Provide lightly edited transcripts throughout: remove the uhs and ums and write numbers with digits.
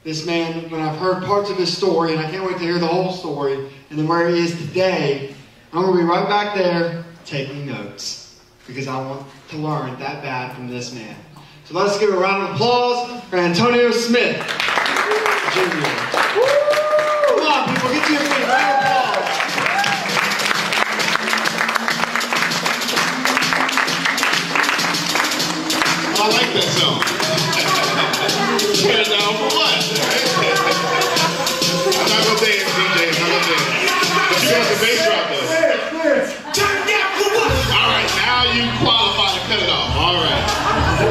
this man, when I've heard parts of his story, and I can't wait to hear the whole story, and then where he is today, I'm going to be right back there taking notes, because I want to learn that bad from this man. So let's give a round of applause for Antonio Smith, Jr. Come on, people, get to your feet. Round of applause. I like that song. Turn it down for what? I'm not going to dance, DJ. I'm not going to dance. But you got the bass drop, though. Turn it down for what? All right, now you qualify to cut it off. All right.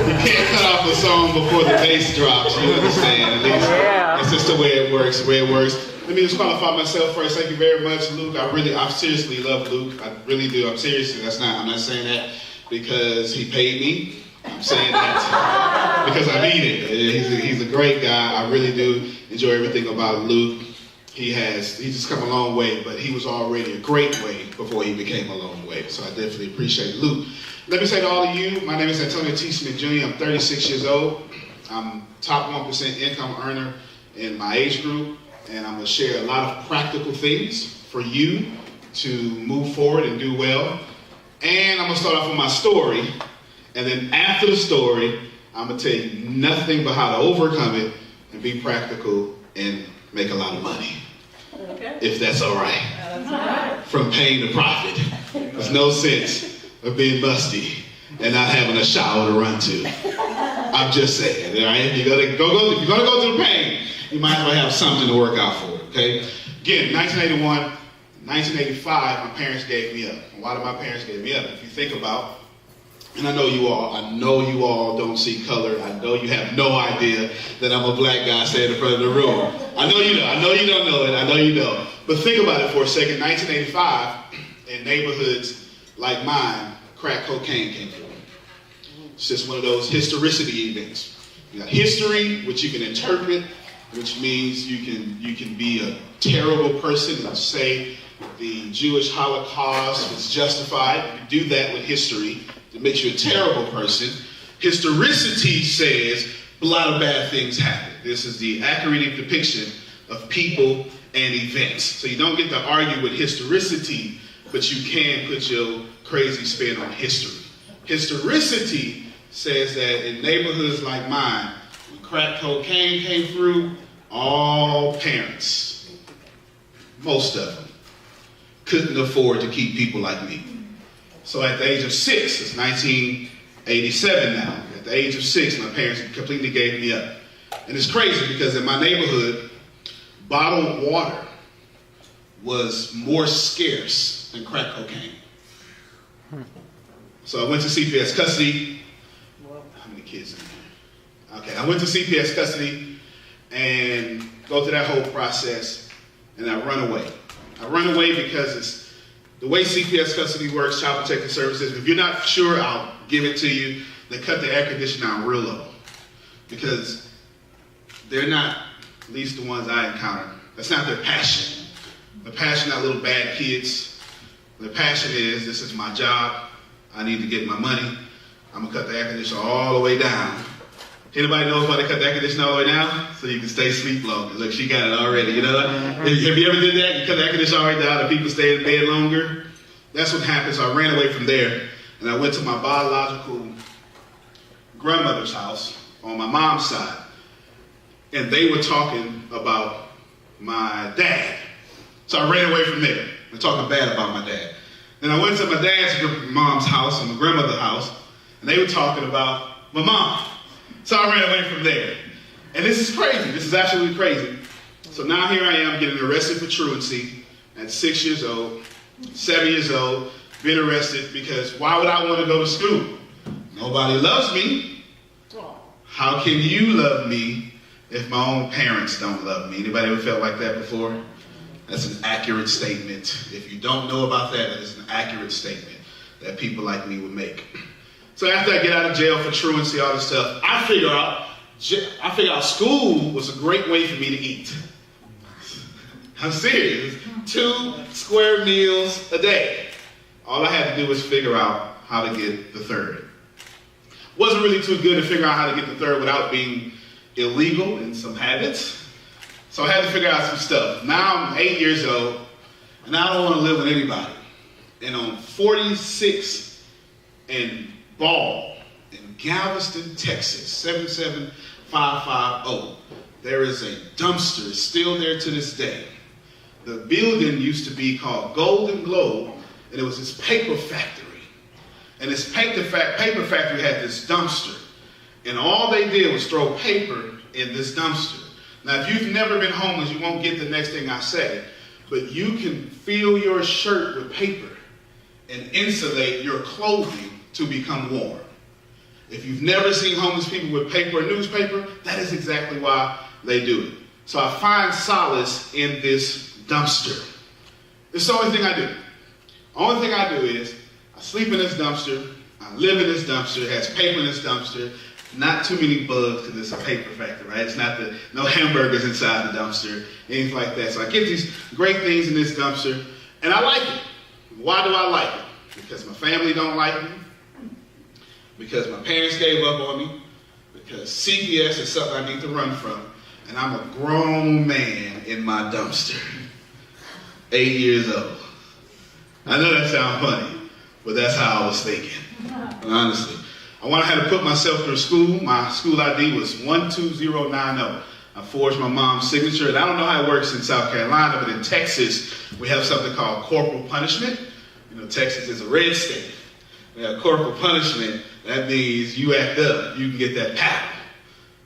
You can't cut off a song before the bass drops. You understand? At least that's just the way it works. Let me just qualify myself first. Thank you very much, Luke. I seriously love Luke. I really do. I'm serious. I'm not saying that because he paid me. I'm saying that because I need it. He's a great guy. I really do enjoy everything about Luke. He's just come a long way, but he was already a great way before he became a long way. So I definitely appreciate Luke. Let me say to all of you, my name is Antonio T. Smith Jr. I'm 36 years old. I'm top 1% income earner in my age group, and I'm going to share a lot of practical things for you to move forward and do well. And I'm going to start off with my story. And then after the story, I'm going to tell you nothing but how to overcome it and be practical and make a lot of money. Okay. If that's all right. That's all right. From pain to profit. There's no sense of being musty and not having a shower to run to. I'm just saying, all right? If you're going to go through pain, you might as well have something to work out for, okay? Again, 1981, 1985, my parents gave me up. Why did my parents give me up? If you think about, and I know you all don't see color. I know you have no idea that I'm a black guy standing in front of the room. I know you don't know it. I know you don't. But think about it for a second. 1985, in neighborhoods like mine, crack cocaine came through. It's just one of those historicity events. You got history, which you can interpret, which means you can be a terrible person and say the Jewish Holocaust was justified. You do that with history. It makes you a terrible person. Historicity says a lot of bad things happen. This is the accurate depiction of people and events. So you don't get to argue with historicity, but you can put your crazy spin on history. Historicity says that in neighborhoods like mine, when crack cocaine came through, all parents, most of them, couldn't afford to keep people like me. So at the age of 6, it's 1987 now, at the age of 6, my parents completely gave me up. And it's crazy because in my neighborhood, bottled water was more scarce than crack cocaine. So I went to CPS custody. How many kids in there? Okay, I went to CPS custody and go through that whole process, and I run away. I run away because it's the way CPS custody works, Child Protective Services. If you're not sure, I'll give it to you. They cut the air conditioner down real low because they're not, at least the ones I encounter, that's not their passion. The passion not little bad kids. Their passion is, this is my job. I need to get my money. I'm going to cut the air conditioner all the way down. Anybody knows why they cut the air conditioner all the way down? So you can stay asleep longer. Look, she got it already, you know? Have you ever did that? You cut the air conditioner all the way down and people stay in bed longer? That's what happened. So I ran away from there and I went to my biological grandmother's house on my mom's side. And they were talking about my dad. So I ran away from there. They're talking bad about my dad. Then I went to my dad's mom's house and my grandmother's house, and they were talking about my mom. So I ran away from there. And this is crazy. This is absolutely crazy. So now here I am getting arrested for truancy at 6 years old, 7 years old, been arrested because why would I want to go to school? Nobody loves me. How can you love me if my own parents don't love me? Anybody ever felt like that before? That's an accurate statement. If you don't know about that, that is an accurate statement that people like me would make. So after I get out of jail for truancy, all this stuff, I figure out school was a great way for me to eat. I'm serious. 2 square meals a day. All I had to do was figure out how to get the third. Wasn't really too good to figure out how to get the third without being illegal in some habits. So I had to figure out some stuff. Now I'm 8 years old, and I don't want to live with anybody. And on 46 and Ball in Galveston, Texas, 77550, there is a dumpster still there to this day. The building used to be called Golden Globe, and it was this paper factory. And this paper factory had this dumpster. And all they did was throw paper in this dumpster. Now, if you've never been homeless, you won't get the next thing I say. But you can fill your shirt with paper and insulate your clothing to become warm. If you've never seen homeless people with paper or newspaper, that is exactly why they do it. So I find solace in this dumpster. It's the only thing I do. The only thing I do is I sleep in this dumpster, I live in this dumpster, it has paper in this dumpster, not too many bugs because it's a paper factory, right? It's not no hamburgers inside the dumpster, anything like that. So I get these great things in this dumpster, and I like it. Why do I like it? Because my family don't like me, because my parents gave up on me, because CPS is something I need to run from, and I'm a grown man in my dumpster, 8 years old. I know that sounds funny, but that's how I was thinking, honestly. I had to put myself through school. My school ID was 12090. I forged my mom's signature, and I don't know how it works in South Carolina, but in Texas, we have something called corporal punishment. You know, Texas is a red state. We have corporal punishment. That means you act up, you can get that paddle.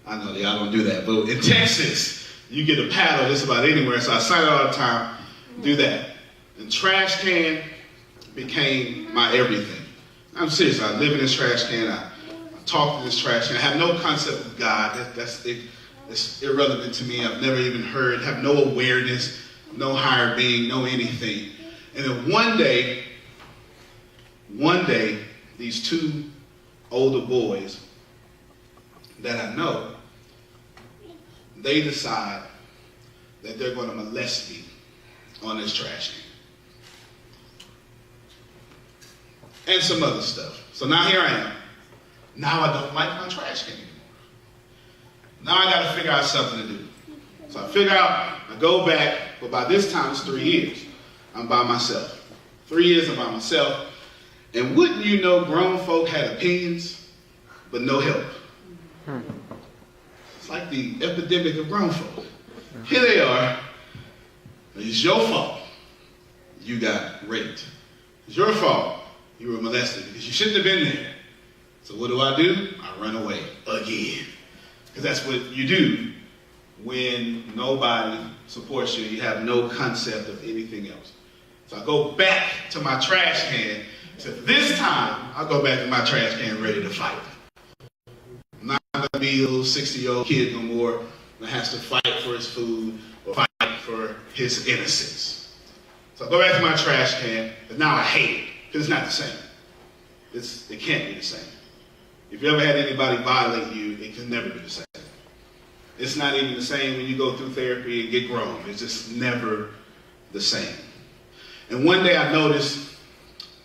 I know y'all don't do that, but in Texas, you get a paddle just about anywhere, so I sign it all the time, do that. And trash can became my everything. I'm serious. I live in this trash can. I talk to this trash can. I have no concept of God. That's irrelevant to me. I've never even heard, have no awareness, no higher being, no anything. And then one day, these two older boys that I know, they decide that they're going to molest me on this trash can. And some other stuff. So now here I am. Now I don't like my trash can anymore. Now I got to figure out something to do. So I figure out, I go back, but by this time it's 3 years. I'm by myself. 3 years I'm by myself. And wouldn't you know, grown folk had opinions, but no help. It's like the epidemic of grown folk. Here they are. It's your fault you got raped. It's your fault you were molested because you shouldn't have been there. So what do? I run away again. Because that's what you do when nobody supports you. You have no concept of anything else. So I go back to my trash can. So this time, I go back to my trash can ready to fight. I'm not going to be a little 60-year-old kid no more that has to fight for his food or fight for his innocence. So I go back to my trash can, but now I hate it. Because it's not the same. It can't be the same. If you ever had anybody violate you, it can never be the same. It's not even the same when you go through therapy and get grown. It's just never the same. And one day I noticed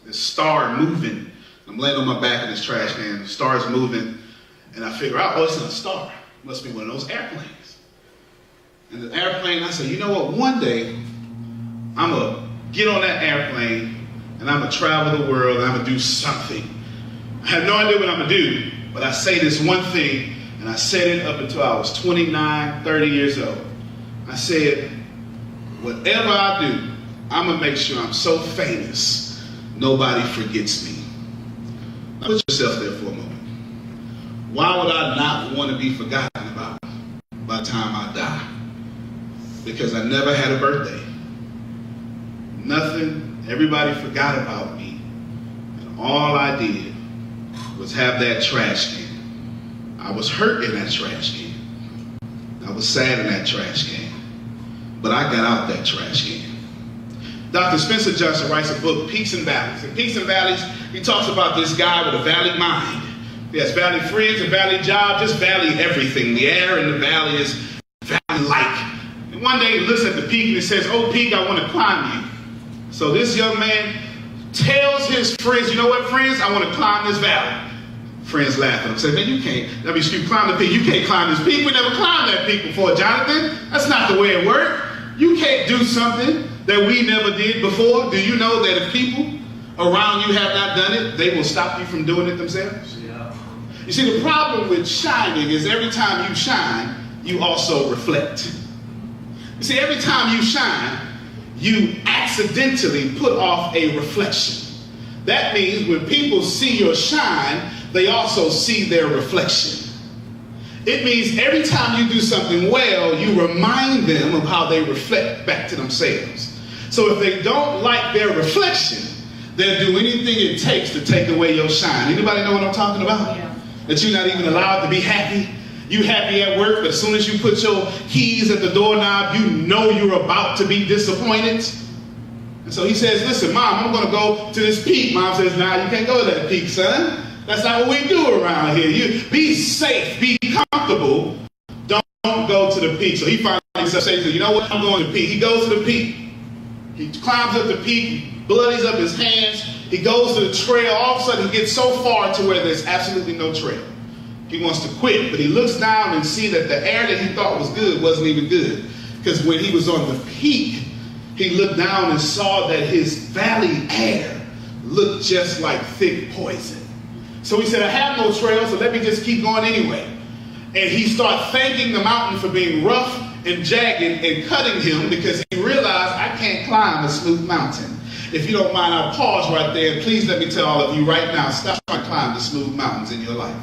this star moving. I'm laying on my back in this trash can. The star's moving. And I figure out, oh, it's not a star. It must be one of those airplanes. And the airplane, I said, you know what? One day, I'm going to get on that airplane and I'm going to travel the world, and I'm going to do something. I have no idea what I'm going to do, but I say this one thing, and I said it up until I was 29, 30 years old. I said, whatever I do, I'm going to make sure I'm so famous, nobody forgets me. Now put yourself there for a moment. Why would I not want to be forgotten about by the time I die? Because I never had a birthday. Nothing. Everybody forgot about me. And all I did was have that trash can. I was hurt in that trash can. I was sad in that trash can. But I got out that trash can. Dr. Spencer Johnson writes a book, Peaks and Valleys. In Peaks and Valleys, he talks about this guy with a valley mind. He has valley friends, a valley job, just valley everything. The air in the valley is valley-like. And one day he looks at the peak and he says, oh, peak, I want to climb you. So this young man tells his friends, you know what, friends? I want to climb this valley. Friends laugh at him, say, man, you can't. Climb the peak. You can't climb this peak. We never climbed that peak before, Jonathan. That's That's not the way it works. You can't do something that we never did before. Do you know that if people around you have not done it, they will stop you from doing it themselves? Yeah. You see, the problem with shining is every time you shine, you also reflect. You see, every time you shine, you accidentally put off a reflection. That means when people see your shine, they also see their reflection. It means every time you do something well, you remind them of how they reflect back to themselves. So if they don't like their reflection, they'll do anything it takes to take away your shine. Anybody know what I'm talking about? Yeah. That you're not even allowed to be happy. You happy at work, but as soon as you put your keys at the doorknob, you know you're about to be disappointed. And so he says, listen, Mom, I'm going to go to this peak. Mom says, nah, you can't go to that peak, son. That's not what we do around here. You be safe, be comfortable. Don't go to the peak. So he finally says, you know what? I'm going to the peak. He goes to the peak. He climbs up the peak. He bloodies up his hands. He goes to the trail. All of a sudden, he gets so far to where there's absolutely no trail. He wants to quit, but he looks down and sees that the air that he thought was good wasn't even good. Because when he was on the peak, he looked down and saw that his valley air looked just like thick poison. So he said, I have no trail, so let me just keep going anyway. And he started thanking the mountain for being rough and jagged and cutting him because he realized I can't climb a smooth mountain. If you don't mind, I'll pause right there. And please let me tell all of you right now, stop trying to climb the smooth mountains in your life.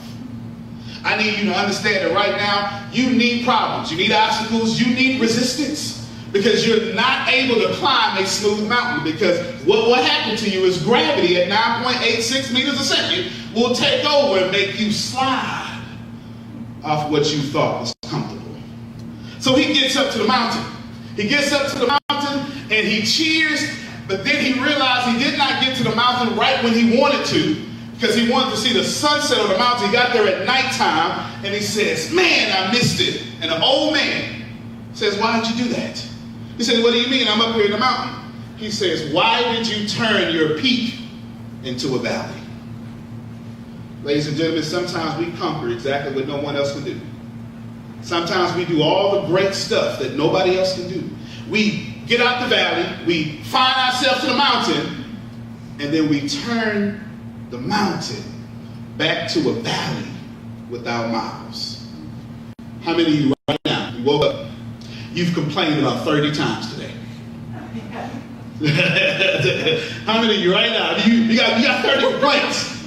I need you to understand that right now, you need problems. You need obstacles. You need resistance. Because you're not able to climb a smooth mountain. Because what will happen to you is gravity at 9.86 meters a second will take over and make you slide off what you thought was comfortable. So he gets up to the mountain. He gets up to the mountain and he cheers, but then he realized he did not get to the mountain right when he wanted to, because he wanted to see the sunset on the mountain. He got there at nighttime and he says, man, I missed it. And the old man says, why did you do that? He said, what do you mean? I'm up here in the mountain. He says, why did you turn your peak into a valley? Ladies and gentlemen, sometimes we conquer exactly what no one else can do. Sometimes we do all the great stuff that nobody else can do. We get out the valley, we find ourselves in the mountain, and then we turn the mountain back to a valley without miles. How many of you right now, you woke up, you've complained about 30 times today? How many of you right now, you got 30 complaints?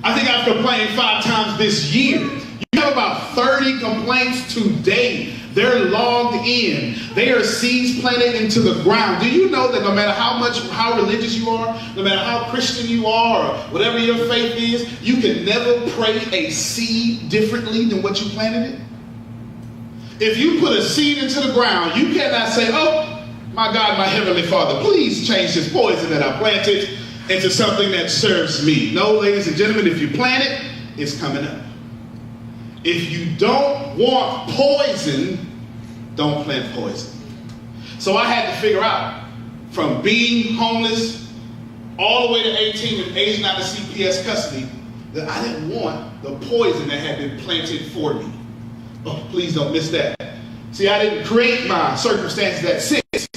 I think I've complained 5 times this year. You have about 30 complaints today. They're logged in. They are seeds planted into the ground. Do you know that no matter how religious you are, no matter how Christian you are, or whatever your faith is, you can never pray a seed differently than what you planted it? If you put a seed into the ground, you cannot say, oh, my God, my Heavenly Father, please change this poison that I planted into something that serves me. No, ladies and gentlemen, if you plant it, it's coming up. If you don't want poison, don't plant poison. So I had to figure out, from being homeless all the way to 18 and aging out of CPS custody, that I didn't want the poison that had been planted for me. Oh, please don't miss that. See, I didn't create my circumstances at 6,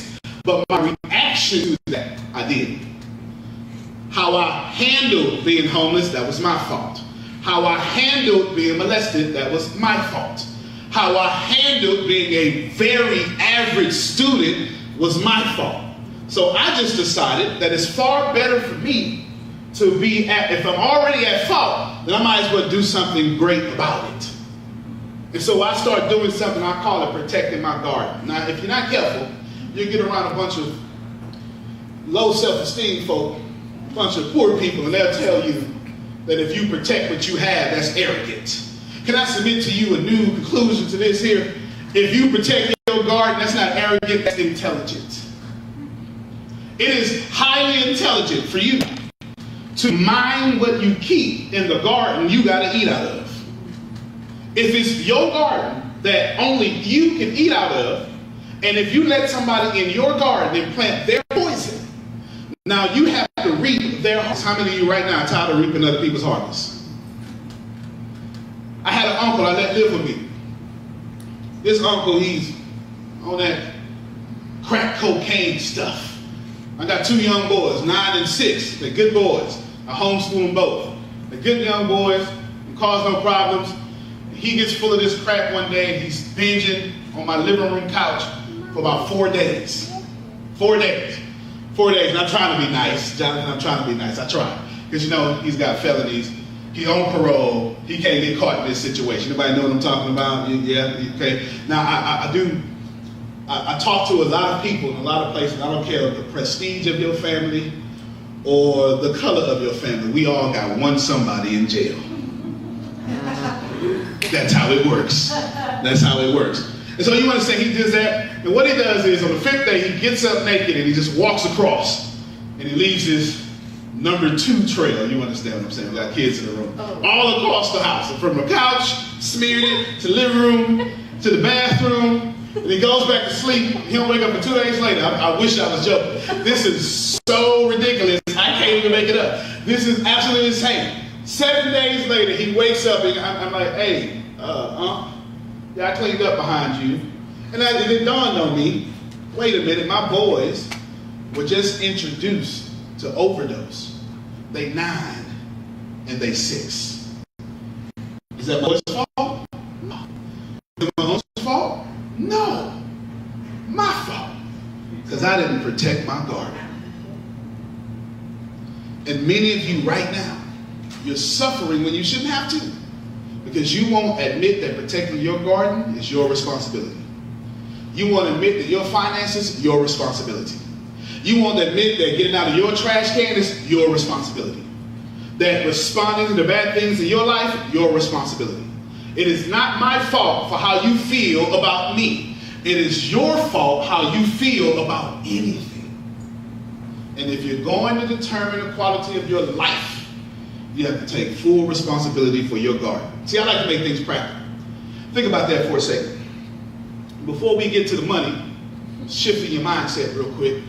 but my reaction to that, I did. How I handled being homeless, that was my fault. How I handled being molested, that was my fault. How I handled being a very average student was my fault. So I just decided that it's far better for me to be if I'm already at fault, then I might as well do something great about it. And so I started doing something I call it protecting my garden. Now, if you're not careful, you'll get around a bunch of low self-esteem folk, a bunch of poor people, and they'll tell you that if you protect what you have, that's arrogant. Can I submit to you a new conclusion to this here? If you protect your garden, that's not arrogant, that's intelligent. It is highly intelligent for you to mind what you keep in the garden you got to eat out of. If it's your garden that only you can eat out of, and if you let somebody in your garden and plant their poison, now you have to reap their harvest. How many of you right now are tired of reaping other people's harvest? I had an uncle I let live with me. This uncle, I on that crack cocaine stuff. I got 2 young boys, 9 and 6. They're good boys. I homeschool them both. They're good young boys, cause no problems. He gets full of this crack one day and he's binging on my living room couch for about 4 days. 4 days. 4 days. And I'm trying to be nice. Jonathan, I'm trying to be nice. I try. Because you know, he's got felonies. He's on parole. He can't get caught in this situation. Anybody know what I'm talking about? Yeah, okay. Now, I talk to a lot of people in a lot of places. I don't care the prestige of your family or the color of your family. We all got one somebody in jail. That's how it works. That's how it works. And so you want to say he does that? And what he does is on the 5th day, he gets up naked and he just walks across. And he leaves his number 2 trail. You understand what I'm saying? We got kids in the room. All across the house. From the couch, smeared it, to the living room, to the bathroom. And he goes back to sleep. He'll wake up for 2 days later. I wish I was joking. This is so ridiculous. I can't even make it up. This is absolutely insane. 7 days later, he wakes up and I'm like, hey, yeah, I cleaned up behind you. And it dawned on me, wait a minute, my boys were just introduced to overdose. They 9 and they 6. Is that my boys' fault? No. Is it my own fault? No. My fault. Because I didn't protect my garden. And many of you right now, you're suffering when you shouldn't have to. Because you won't admit that protecting your garden is your responsibility. You won't admit that your finances is your responsibility. You won't admit that getting out of your trash can is your responsibility. That responding to the bad things in your life, your responsibility. It is not my fault for how you feel about me. It is your fault how you feel about anything. And if you're going to determine the quality of your life, you have to take full responsibility for your garden. See, I like to make things practical. Think about that for a second. Before we get to the money, shifting your mindset real quick,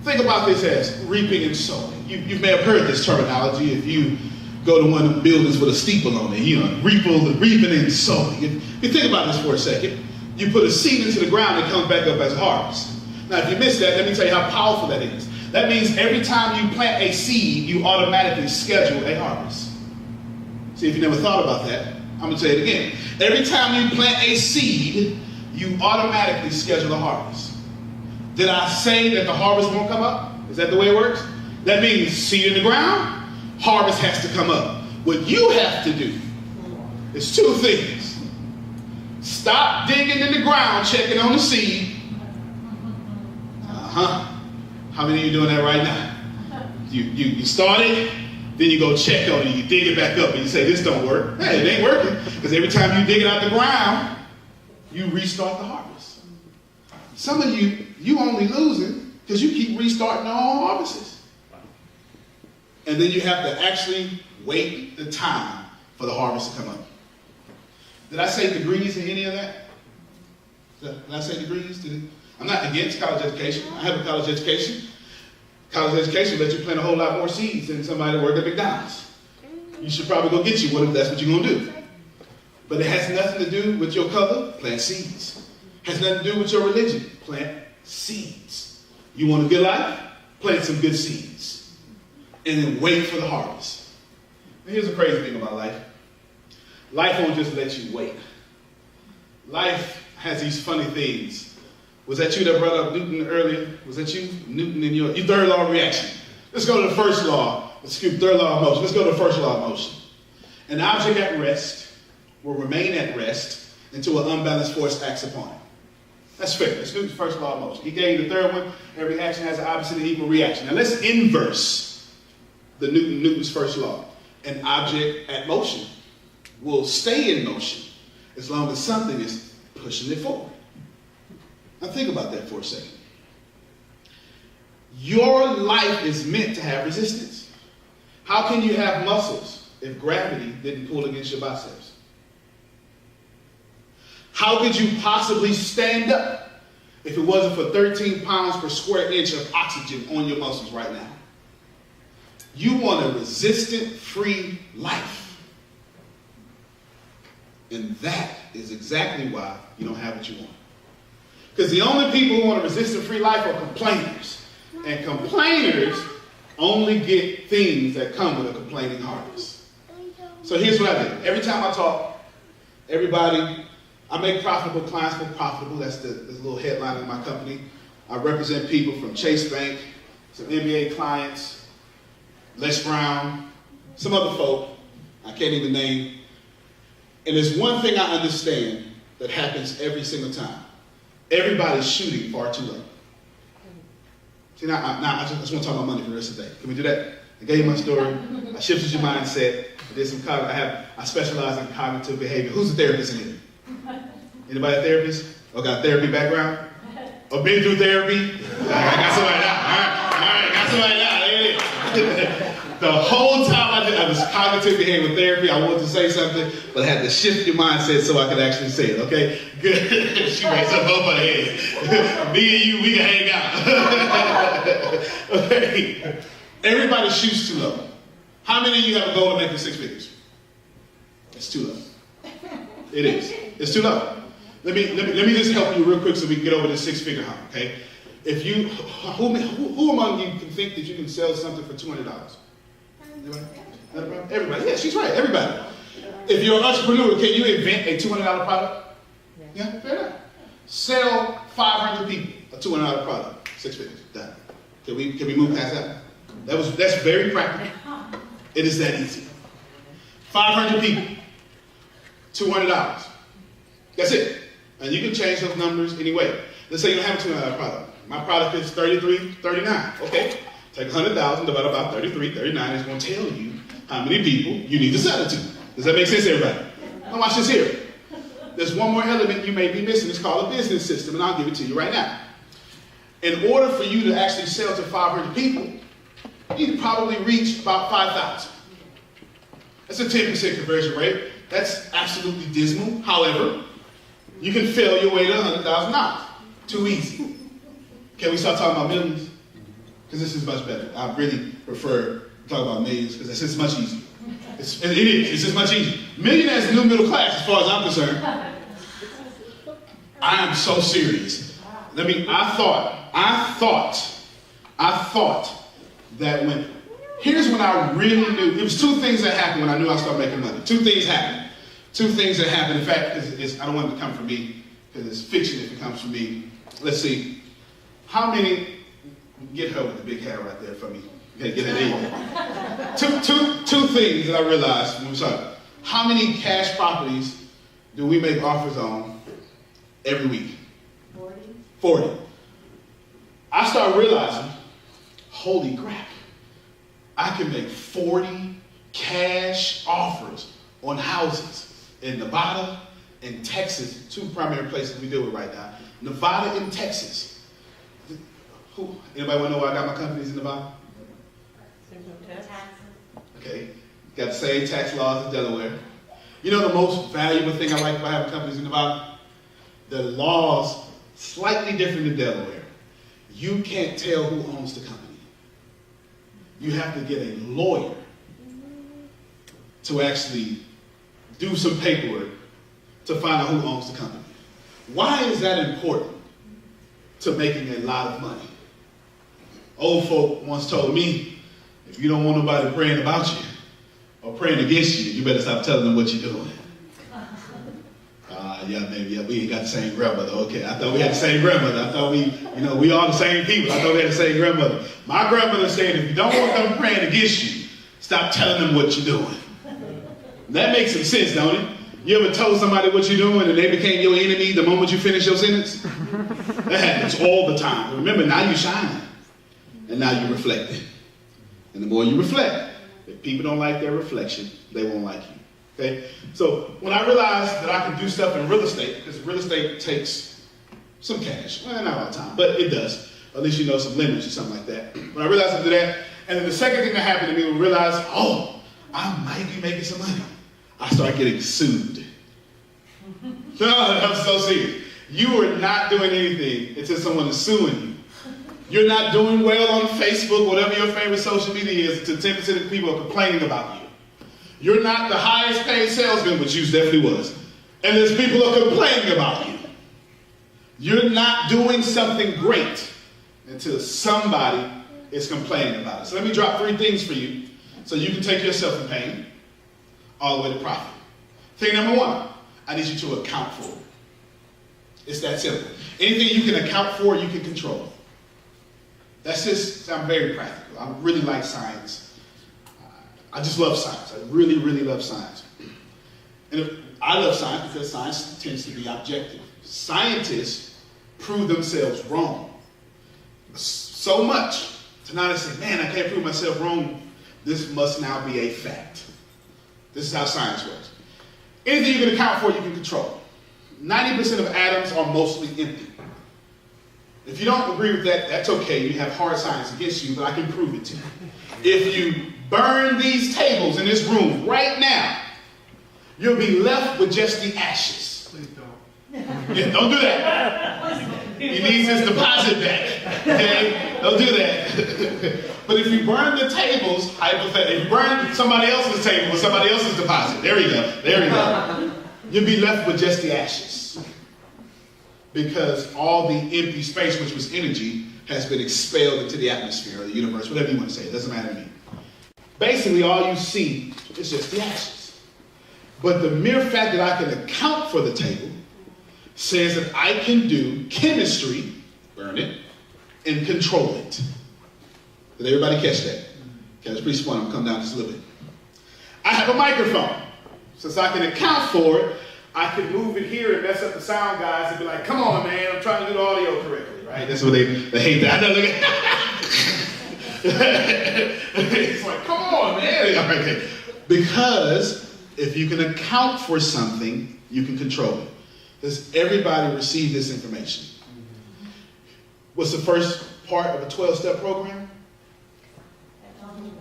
think about this as reaping and sowing. You may have heard this terminology if you go to one of the buildings with a steeple on it, you know, reaping and sowing. If you think about this for a second, you put a seed into the ground and it comes back up as a harvest. Now, if you missed that, let me tell you how powerful that is. That means every time you plant a seed, you automatically schedule a harvest. See, if you never thought about that, I'm going to tell you it again. Every time you plant a seed, you automatically schedule a harvest. Did I say that the harvest won't come up? Is that the way it works? That means seed in the ground, harvest has to come up. What you have to do is 2 things. Stop digging in the ground, checking on the seed. How many of you doing that right now? You start it, then you go check on it, you dig it back up, and you say, this don't work. Hey, it ain't working. Because every time you dig it out the ground, you restart the harvest. Some of you only losing because you keep restarting all harvests. And then you have to actually wait the time for the harvest to come up. Did I say degrees in any of that? Did I say degrees? I'm not against college education. I have a college education. College education lets you plant a whole lot more seeds than somebody that worked at McDonald's. You should probably go get you one if that's what you're going to do. But it has nothing to do with your color, plant seeds. It has nothing to do with your religion, plant seeds. You want a good life? Plant some good seeds. And then wait for the harvest. And here's the crazy thing about life. Life won't just let you wait. Life has these funny things. Was that you that brought up Newton earlier? Was that you? Newton in your third law of reaction. Let's go to the first law. Third law of motion. Let's go to the first law of motion. An object at rest will remain at rest until an unbalanced force acts upon it. That's fair. That's Newton's first law of motion. He gave the third one. Every action has an opposite and equal reaction. Now let's inverse Newton's first law. An object at motion will stay in motion as long as something is pushing it forward. Now think about that for a second. Your life is meant to have resistance. How can you have muscles if gravity didn't pull against your biceps? How could you possibly stand up if it wasn't for 13 pounds per square inch of oxygen on your muscles right now? You want a resistant-free life. And that is exactly why you don't have what you want. Because the only people who want a resistance-free life are complainers. And complainers only get things that come with a complaining harvest. So here's what I did. Every time I talk, everybody, I make profitable clients more profitable. That's the little headline of my company. I represent people from Chase Bank, some NBA clients, Les Brown, some other folk I can't even name. And there's one thing I understand that happens every single time. Everybody's shooting far too low. See, now I just want to talk about money for the rest of the day. Can we do that? I gave you my story. I shifted your mindset. I did some I specialize in cognitive behavior. Who's a therapist in here? Anybody a therapist? Or got a therapy background? Or been through therapy? I got somebody now. All right, got somebody now. There it is. The whole time I was cognitive behavior therapy, I wanted to say something, but I had to shift your mindset so I could actually say it, okay? Good. She raised up both her head. Me and you, we can hang out. Okay. Everybody shoots too low. How many of you have a goal to make the 6 figures? It's too low. It is. It's too low. Let me just help you real quick so we can get over this 6-figure hump, okay? If you, who among you can think that you can sell something for $200? Anybody? Everybody. Yeah, she's right. Everybody. If you're an entrepreneur, can you invent a $200 product? Yeah, fair enough. Sell 500 people a $200 product. 6 figures. Done. Can we move past that? That's very practical. It is that easy. 500 people. $200. That's it. And you can change those numbers anyway. Let's say you don't have a $200 product. My product is $33, $39. Okay. Take 100,000 divided by 33, 39 is going to tell you how many people you need to sell it to. Does that make sense, everybody? Now watch this here. There's one more element you may be missing. It's called a business system, and I'll give it to you right now. In order for you to actually sell to 500 people, you need to probably reach about 5,000. That's a 10% conversion rate. That's absolutely dismal. However, you can fail your way to $100,000. Too easy. Can we start talking about millions? Because this is much better. I really prefer to talk about millions because it's just much easier. It is. It's just much easier. Millionaires are new middle class as far as I'm concerned. I am so serious. I thought that here's when I really knew. There was 2 things that happened when I knew I started making money. 2 things happened. 2 things that happened. In fact, I don't want it to come from me because it's fiction if it comes from me. Let's see. How many... Get her with the big hair right there for me. Okay, get it in. Two things that I realized when we started. How many cash properties do we make offers on every week? 40. I started realizing, holy crap, I can make 40 cash offers on houses in Nevada and Texas, 2 primary places we deal with right now. Nevada and Texas. Anybody want to know why I got my companies in Nevada? Okay. Got the same tax laws as Delaware. You know the most valuable thing I like about having companies in Nevada? The laws slightly different than Delaware. You can't tell who owns the company. You have to get a lawyer to actually do some paperwork to find out who owns the company. Why is that important to making a lot of money? Old folk once told me, if you don't want nobody praying about you or praying against you, you better stop telling them what you're doing. We ain't got the same grandmother. Okay, I thought we had the same grandmother. I thought we all the same people. I thought we had the same grandmother. My grandmother said, if you don't want them praying against you, stop telling them what you're doing. That makes some sense, don't it? You ever told somebody what you're doing and they became your enemy the moment you finish your sentence? That happens all the time. Remember, now you're shining. And now you're reflecting. And the more you reflect, if people don't like their reflection, they won't like you. Okay? So when I realized that I could do stuff in real estate, because real estate takes some cash. Well, not all the time, but it does. At least you know some limits or something like that. When I realized I could do that, and then the second thing that happened to me was realize, I might be making some money. I started getting sued. I'm so serious. You are not doing anything until someone is suing you. You're not doing well on Facebook, whatever your favorite social media is, until 10% of people are complaining about you. You're not the highest paid salesman, which you definitely was. And there's people who are complaining about you. You're not doing something great until somebody is complaining about it. So let me drop 3 things for you so you can take yourself from pain all the way to profit. Thing number 1, I need you to account for it. It's that simple. Anything you can account for, you can control. I'm very practical. I really like science. I just love science. I really, really love science. And I love science because science tends to be objective. Scientists prove themselves wrong so much to now they say, man, I can't prove myself wrong. This must now be a fact. This is how science works. Anything you can account for, you can control. 90% of atoms are mostly empty. If you don't agree with that, that's okay. You have hard science against you, but I can prove it to you. If you burn these tables in this room right now, you'll be left with just the ashes. Please don't. Yeah, don't do that. He needs his deposit back. Okay? Don't do that. But if you burn the tables, hypothetically, if you burn somebody else's table with somebody else's deposit, there you go. There you go. You'll be left with just the ashes. Because all the empty space, which was energy, has been expelled into the atmosphere or the universe, whatever you want to say. It doesn't matter to me. Basically, all you see is just the ashes. But the mere fact that I can account for the table says that I can do chemistry, burn it, and control it. Did everybody catch that? Okay, that's pretty smart. I'm going to come down just a little bit. I have a microphone. Since I can account for it, I can move it here and mess up the sound guys and be like, come on, man, I'm trying to do the audio correctly, right? That's what they hate that. I know, look at it's like, come on, man. Okay. Because if you can account for something, you can control it. Does everybody receive this information? What's the first part of a 12-step program?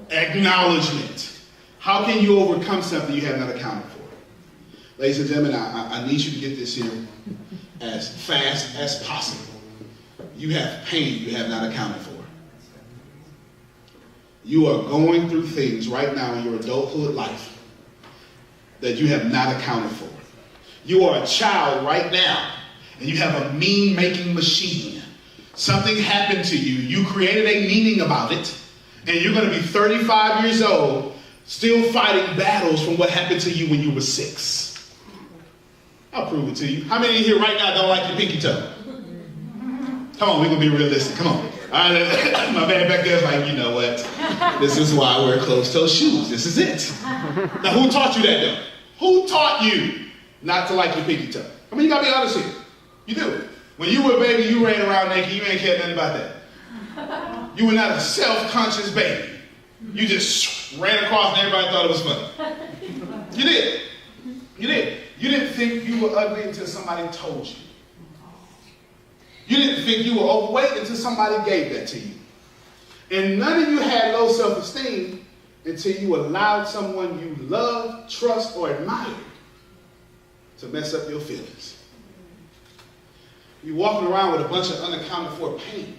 Acknowledgement. How can you overcome something you have not accounted for? Ladies and gentlemen, I need you to get this here as fast as possible. You have pain you have not accounted for. You are going through things right now in your adulthood life that you have not accounted for. You are a child right now, and you have a mean-making machine. Something happened to you. You created a meaning about it, and you're going to be 35 years old, still fighting battles from what happened to you when you were 6. I'll prove it to you. How many in here right now don't like your pinky toe? Come on, we're going to be realistic. Come on. All right, my man back there is like, you know what? This is why I wear closed-toe shoes. This is it. Now, who taught you that, though? Who taught you not to like your pinky toe? I mean, you got to be honest here. You do. When you were a baby, you ran around naked. You ain't cared nothing about that. You were not a self-conscious baby. You just ran across and everybody thought it was funny. You did. You did. You didn't think you were ugly until somebody told you. You didn't think you were overweight until somebody gave that to you. And none of you had low self-esteem until you allowed someone you love, trust, or admire to mess up your feelings. You're walking around with a bunch of unaccounted for pain.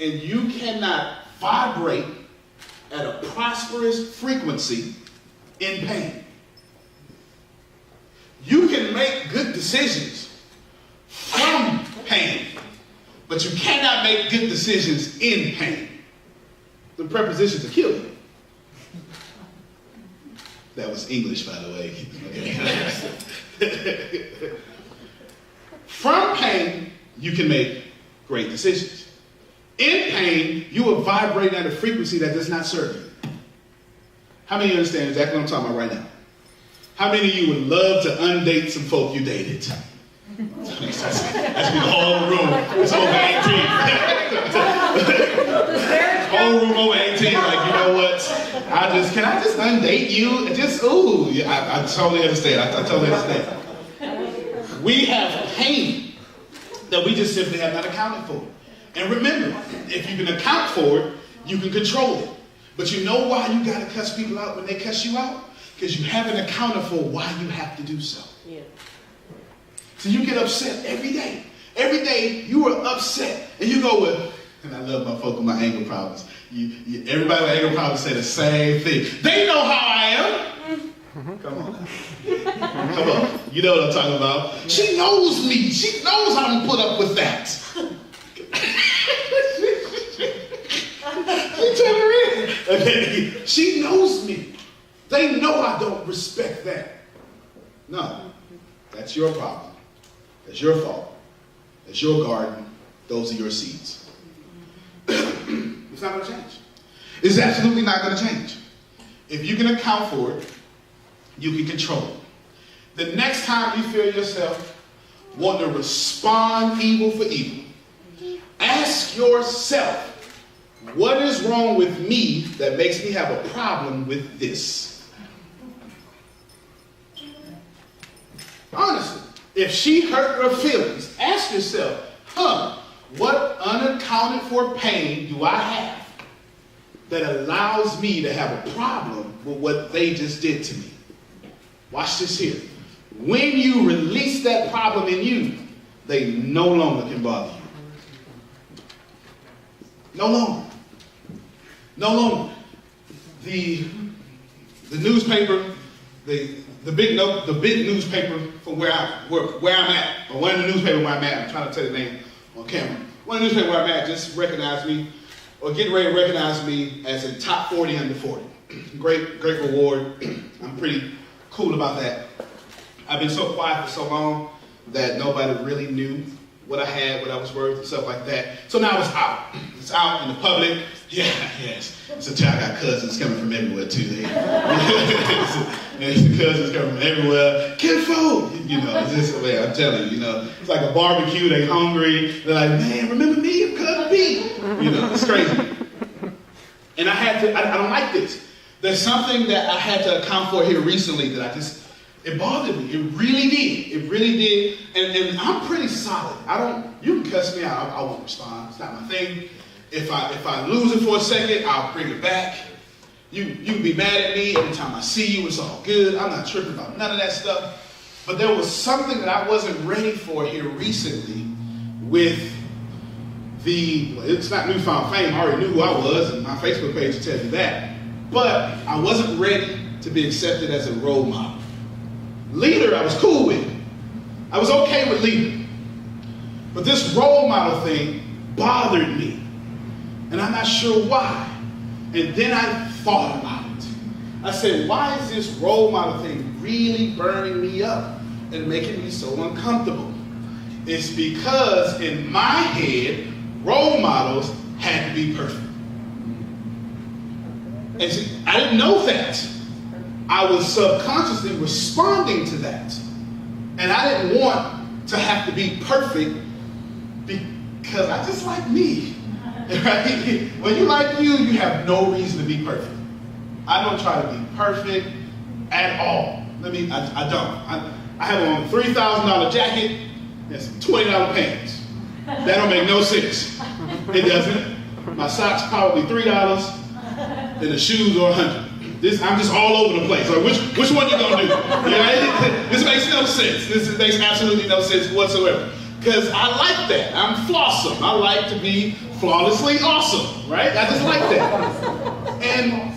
And you cannot vibrate at a prosperous frequency in pain. You can make good decisions from pain, but you cannot make good decisions in pain. The prepositions will kill you. That was English, by the way. Okay. From pain, you can make great decisions. In pain, you will vibrate at a frequency that does not serve you. How many of you understand exactly what I'm talking about right now? How many of you would love to undate some folk you dated? That's the whole room. It's over 18. Whole room over 18. Like, you know what? Can I just undate you? I totally understand. I totally understand. We have pain that we just simply have not accounted for. And remember, if you can account for it, you can control it. But you know why you got to cuss people out when they cuss you out? Because you haven't accounted for why you have to do so. Yeah. So you get upset every day. Every day you are upset. And you go with, and I love my folk with my anger problems. Everybody with anger problems say the same thing. They know how I am. Come on. Come on. You know what I'm talking about. She knows me. She knows I don't put up with that. Okay. She knows me. They know I don't respect that. No. That's your problem. That's your fault. That's your garden. Those are your seeds. It's not going to change. It's absolutely not going to change. If you can account for it, you can control it. The next time you feel yourself wanting to respond evil for evil, ask yourself, what is wrong with me that makes me have a problem with this? Honestly, if she hurt your feelings, ask yourself, what unaccounted for pain do I have that allows me to have a problem with what they just did to me? Watch this here. When you release that problem in you, they no longer can bother you. No longer. No longer. The newspaper, the big newspaper from where I'm at, or one of the newspapers where I'm at, I'm trying to tell the name on camera. One of the newspapers where I'm at just recognized me, or getting ready to recognize me as a top 40 under 40. Great reward. I'm pretty cool about that. I've been so quiet for so long that nobody really knew what I had, what I was worth, and stuff like that. So now it's out. It's out in the public. Yeah, yes. So I got cousins coming from everywhere too. The cousins coming from everywhere. Kinfolk, it's just, man, I'm telling you, it's like a barbecue. They hungry. They're like, man, remember me? I'm cousin B. It's crazy. And I don't like this. There's something that I had to account for here recently that it bothered me. It really did. It really did. And I'm pretty solid. You can cuss me out. I won't respond. It's not my thing. If I lose it for a second, I'll bring it back. You can be mad at me every time I see you. It's all good. I'm not tripping about none of that stuff. But there was something that I wasn't ready for here recently with it's not newfound fame. I already knew who I was, and my Facebook page will tell you that. But I wasn't ready to be accepted as a role model. Leader, I was cool with. I was okay with leader. But this role model thing bothered me. And I'm not sure why. And then I thought about it. I said, why is this role model thing really burning me up and making me so uncomfortable? It's because in my head, role models had to be perfect. And see, I didn't know that. I was subconsciously responding to that. And I didn't want to have to be perfect because I just like me. Right? When you like you have no reason to be perfect. I don't try to be perfect at all. I don't. I have on a $3,000 jacket and some $20 pants. That don't make no sense. It doesn't. My socks probably $3. Then the shoes are $100. I'm just all over the place. Like, which one you gonna do? This makes no sense. This makes absolutely no sense whatsoever. Because I like that. I'm flawsome. I like to be flawlessly awesome, right? I just like that.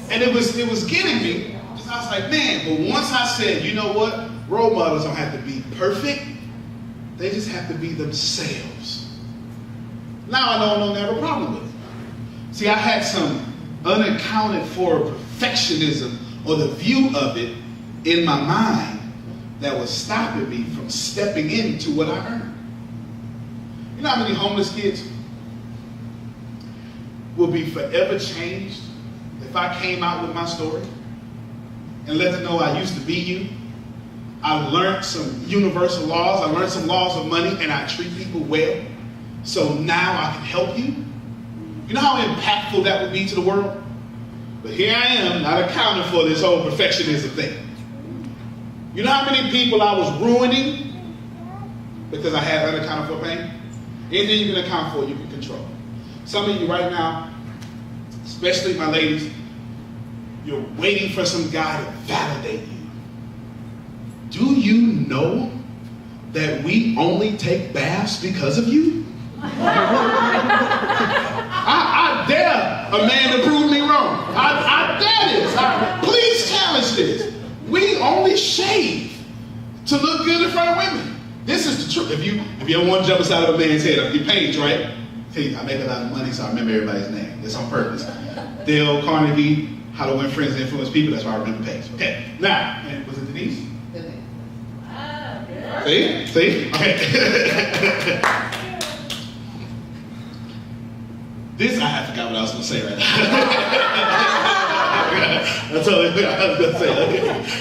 And it was getting me. Because I was like, man, but once I said, you know what? Role models don't have to be perfect. They just have to be themselves. Now I don't have a problem with it. See, I had some unaccounted for perfectionism or the view of it in my mind that was stopping me from stepping into what I earned. You know how many homeless kids will be forever changed if I came out with my story and let them know I used to be you? I learned some universal laws. I learned some laws of money, and I treat people well. So now I can help you. You know how impactful that would be to the world? But here I am, not accounting for this whole perfectionism thing. You know how many people I was ruining because I had unaccounted for pain? Anything you can account for, you can control. Some of you right now, especially my ladies, you're waiting for some guy to validate you. Do you know that we only take baths because of you? I dare a man to prove me wrong. I dare this. Please challenge this. We they shave to look good in front of women. This is the truth. If you ever want to jump inside of a man's head, your page, right? See, I make a lot of money, so I remember everybody's name. It's on purpose. Dale Carnegie, How to Win Friends and Influence People. That's why I remember page. Okay. Now, and was it Denise? See? Okay. This, I forgot what I was going to say right now. That's all I was going to say.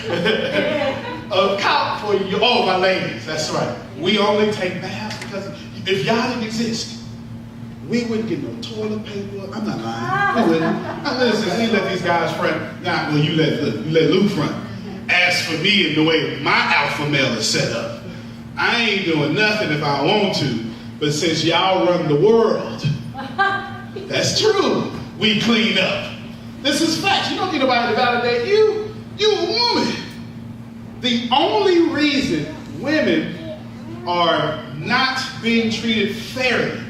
Okay. Account for you. Oh, my ladies, that's right. We only take baths because if y'all didn't exist, we wouldn't get no toilet paper. I'm not lying. We wouldn't. Listen, we let these guys front. Nah, well, you let Luke front. As for me and the way my alpha male is set up, I ain't doing nothing if I want to. But since y'all run the world, that's true. We clean up. This is facts. You don't need nobody to validate you. You a woman. The only reason women are not being treated fairly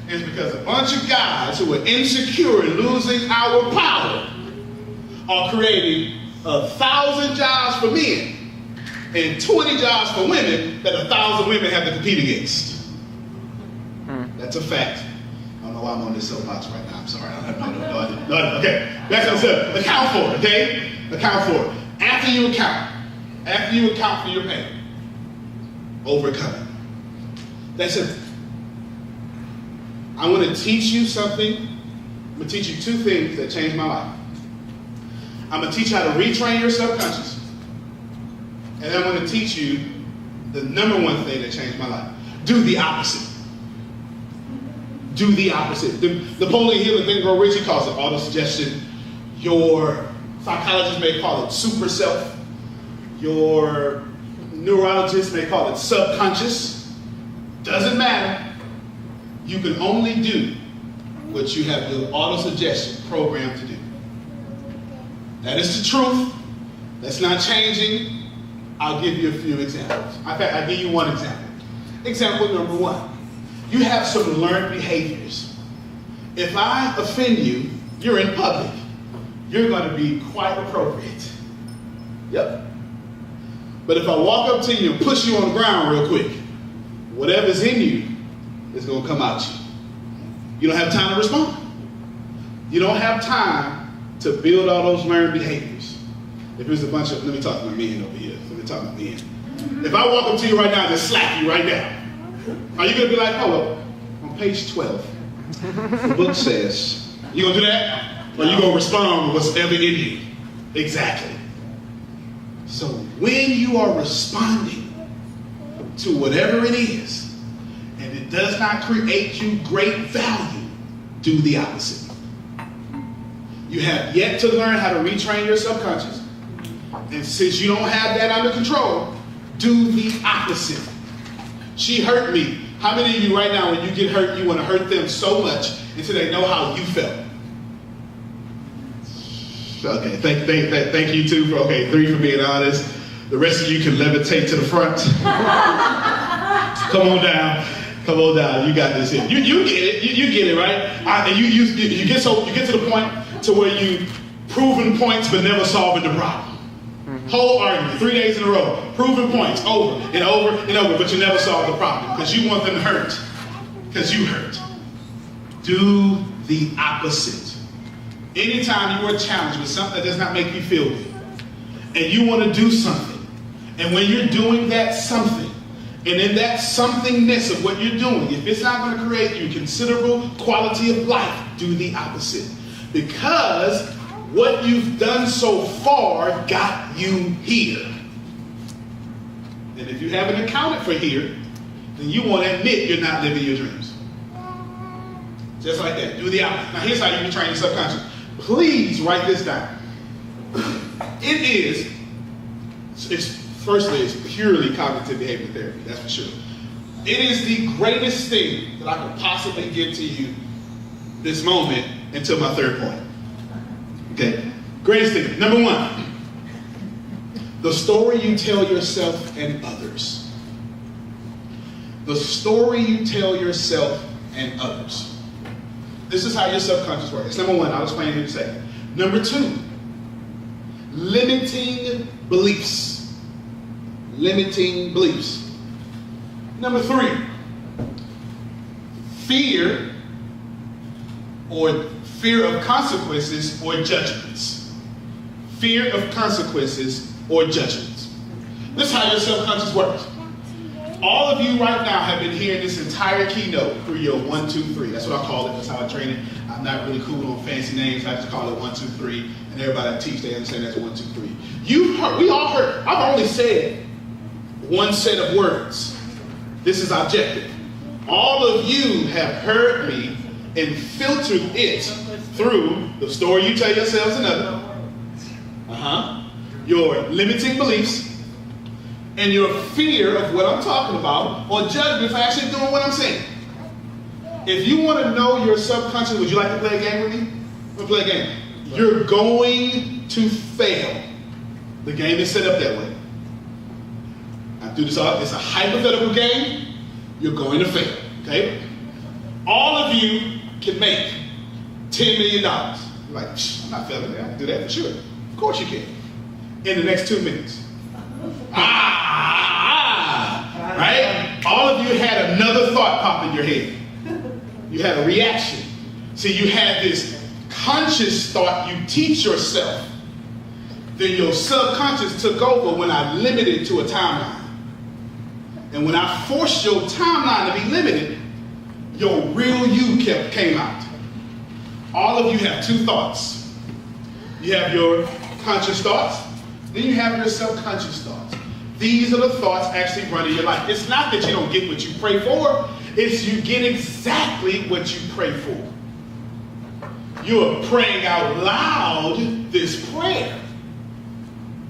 is because a bunch of guys who are insecure and losing our power are creating 1,000 jobs for men and 20 jobs for women that 1,000 women have to compete against. That's a fact. I don't know why I'm on this soapbox right now. I'm sorry. I don't have no. Okay. That's what I said. Account for it, okay? Account for it. After you account for your pain, overcome it. That's it. I want to teach you something. I'm going to teach you two things that changed my life. I'm going to teach you how to retrain your subconscious. And then I'm going to teach you the number one thing that changed my life. Do the opposite. Do the opposite. Napoleon Hill and Ben Grow Rich, he calls it autosuggestion. Your psychologist may call it super self. Your neurologist may call it subconscious. Doesn't matter. You can only do what you have your autosuggestion programmed to do. That is the truth. That's not changing. I'll give you a few examples. In fact, I'll give you one example. Example number one. You have some learned behaviors. If I offend you, you're in public. You're going to be quite appropriate. Yep. But if I walk up to you and push you on the ground real quick, whatever's in you is going to come out you. You don't have time to respond. You don't have time to build all those learned behaviors. If there's a bunch of, let me talk to my men over here. Let me talk to my men. If I walk up to you right now and just slap you right now, are you going to be like, hold up, on page 12, the book says, you going to do that? Or you going to respond with what's ever in you? Exactly. So when you are responding to whatever it is, and it does not create you great value, do the opposite. You have yet to learn how to retrain your subconscious. And since you don't have that under control, do the opposite. She hurt me. How many of you right now, when you get hurt, you want to hurt them so much until they know how you felt? Okay, thank you two for, 3 for being honest. The rest of you can levitate to the front. Come on down. You got this here. You get it. You get it, right? And you get to the point to where you proving points but never solving the problem. Whole argument, 3 days in a row, proving points over and over and over, but you never solve the problem because you want them hurt, because you hurt. Do the opposite. Anytime you are challenged with something that does not make you feel good, and you want to do something, and when you're doing that something, and in that somethingness of what you're doing, if it's not going to create you considerable quality of life, do the opposite. Because what you've done so far got you here. And if you haven't accounted for here, then you want to admit you're not living your dreams. Just like that. Do the opposite. Now here's how you can train your subconscious. Please write this down. It's purely cognitive behavior therapy, that's for sure. It is the greatest thing that I could possibly give to you this moment until my third point. Okay, greatest thing. Number one, the story you tell yourself and others. The story you tell yourself and others. This is how your subconscious works. Number one, I'll explain it in a second. Number two, limiting beliefs. limiting beliefs. Number 3, fear of consequences or judgments. Fear of consequences or judgments. This is how your subconscious works. All of you right now have been hearing this entire keynote through your 1, 2, 3. That's what I call it. That's how I train it. I'm not really cool on fancy names. I just call it 1, 2, 3. And everybody I teach, they understand that's 1, 2, 3. You've heard, we all heard. I've only said one set of words. This is objective. All of you have heard me and filtered it through the story you tell yourselves and others, your limiting beliefs, and your fear of what I'm talking about, or judgment for actually doing what I'm saying. If you want to know your subconscious, would you like to play a game with me? We'll play a game. You're going to fail. The game is set up that way. I do this all. It's a hypothetical game. You're going to fail. Okay? All of you can make $10 million. You're like, I'm not failing that. I can do that for sure. Of course you can. In the next 2 minutes. Right? All of you had another thought pop in your head. You had a reaction. See, you had this conscious thought you teach yourself. Then your subconscious took over when I limited it to a timeline. And when I forced your timeline to be limited, your real you came out. All of you have 2 thoughts. You have your conscious thoughts, then you have your subconscious thoughts. These are the thoughts actually running your life. It's not that you don't get what you pray for, it's you get exactly what you pray for. You are praying out loud this prayer.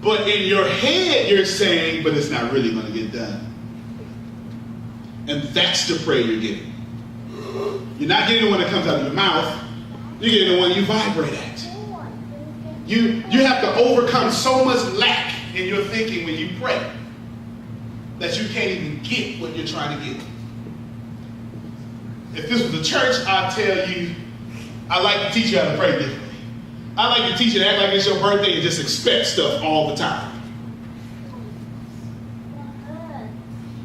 But in your head you're saying, but it's not really going to get done. And that's the prayer you're getting. You're not getting the one that comes out of your mouth. You're getting the one you vibrate at. You have to overcome so much lack in your thinking when you pray that you can't even get what you're trying to get. If this was a church, I'd tell you, I like to teach you how to pray differently. I like to teach you to act like it's your birthday and just expect stuff all the time.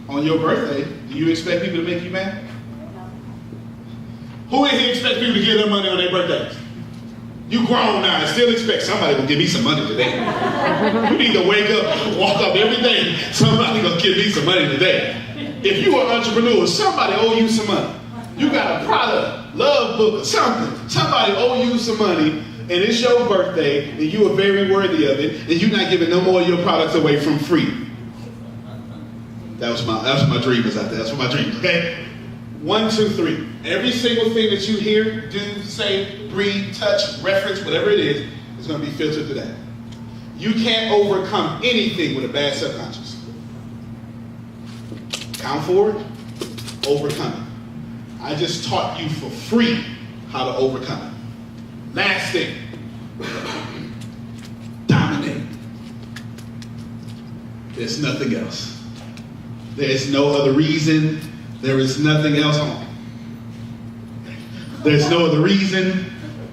On your birthday, do you expect people to make you mad? Who in here expects people to give them money on their birthdays? You grown now and still expect somebody will give me some money today. You need to wake up, walk up every day, somebody gonna give me some money today. If you are an entrepreneur, somebody owe you some money. You got a product, love book or something. Somebody owe you some money and it's your birthday and you are very worthy of it and you're not giving no more of your products away from free. That's what my dream is out there. That's what my dream is, okay? 1, 2, 3. Every single thing that you hear, do, say, breathe, touch, reference, whatever it is going to be filtered to that. You can't overcome anything with a bad subconscious. Count forward, overcome it. I just taught you for free how to overcome it. Last thing, dominate. There's nothing else. There is no other reason. There is nothing else on. There's no other reason.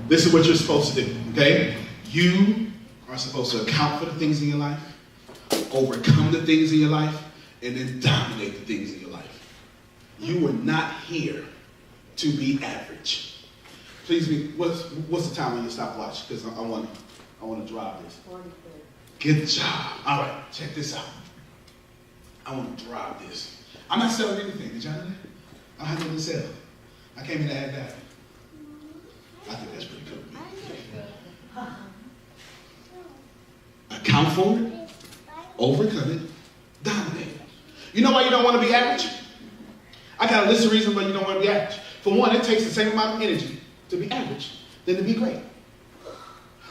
This is what you're supposed to do, okay? You are supposed to account for the things in your life, overcome the things in your life, and then dominate the things in your life. You are not here to be average. Please be, what's the time when you stop watch? Because I want to drive this. 43. Good job. All right, check this out. I want to drive this. I'm not selling anything. Did y'all know that? I don't have nothing to sell. I came in to add value. I think that's pretty cool. Account for it, overcome it, dominate it. You know why you don't want to be average? I got a list of reasons why you don't want to be average. For one, it takes the same amount of energy to be average than to be great.